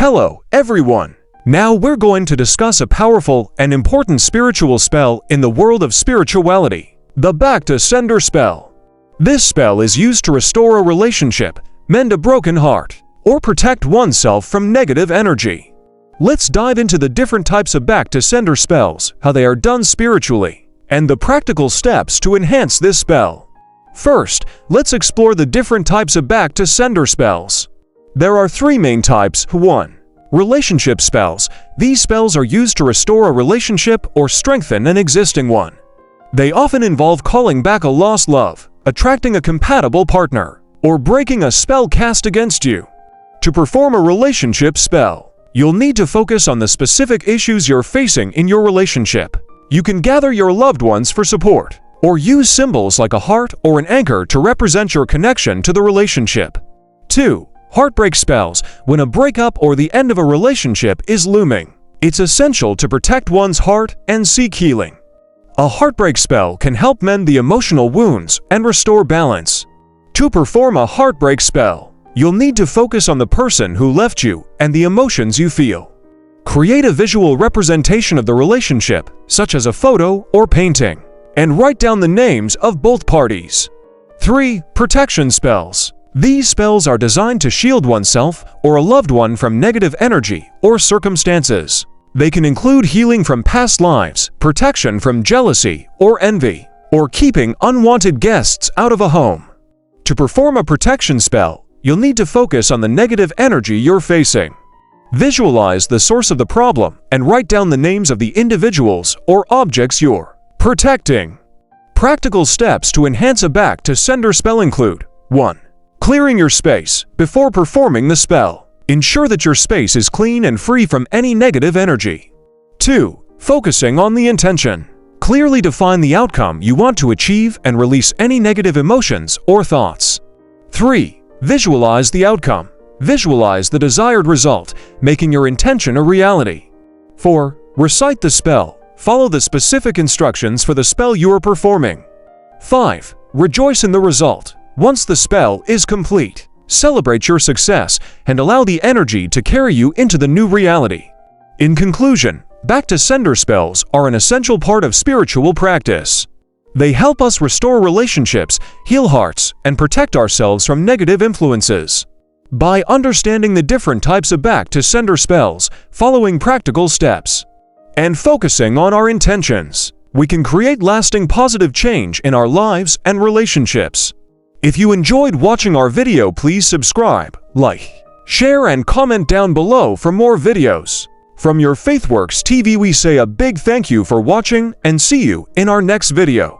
Hello, everyone! Now we're going to discuss a powerful and important spiritual spell in the world of spirituality, the Back to Sender spell. This spell is used to restore a relationship, mend a broken heart, or protect oneself from negative energy. Let's dive into the different types of Back to Sender spells, how they are done spiritually, and the practical steps to enhance this spell. First, let's explore the different types of Back to Sender spells. There are three main types. 1. Relationship spells. These spells are used to restore a relationship or strengthen an existing one. They often involve calling back a lost love, attracting a compatible partner, or breaking a spell cast against you. To perform a relationship spell, you'll need to focus on the specific issues you're facing in your relationship. You can gather your loved ones for support, or use symbols like a heart or an anchor to represent your connection to the relationship. 2. Heartbreak spells. When a breakup or the end of a relationship is looming, it's essential to protect one's heart and seek healing. A heartbreak spell can help mend the emotional wounds and restore balance. To perform a heartbreak spell, you'll need to focus on the person who left you and the emotions you feel. Create a visual representation of the relationship, such as a photo or painting, and write down the names of both parties. 3. Protection spells. These spells are designed to shield oneself or a loved one from negative energy or circumstances. They can include healing from past lives, protection from jealousy or envy, or keeping unwanted guests out of a home. To perform a protection spell, you'll need to focus on the negative energy you're facing. Visualize the source of the problem and write down the names of the individuals or objects you're protecting. Practical steps to enhance a Back to Sender spell include: 1. Clearing your space before performing the spell. Ensure that your space is clean and free from any negative energy. 2. Focusing on the intention. Clearly define the outcome you want to achieve and release any negative emotions or thoughts. 3. Visualize the outcome. Visualize the desired result, making your intention a reality. 4. Recite the spell. Follow the specific instructions for the spell you are performing. 5. Rejoice in the result. Once the spell is complete, celebrate your success and allow the energy to carry you into the new reality. In conclusion, Back to Sender spells are an essential part of spiritual practice. They help us restore relationships, heal hearts, and protect ourselves from negative influences. By understanding the different types of Back to Sender spells, following practical steps, and focusing on our intentions, we can create lasting positive change in our lives and relationships. If you enjoyed watching our video, please subscribe, like, share, and comment down below for more videos. From your FaithWorks TV, we say a big thank you for watching and see you in our next video.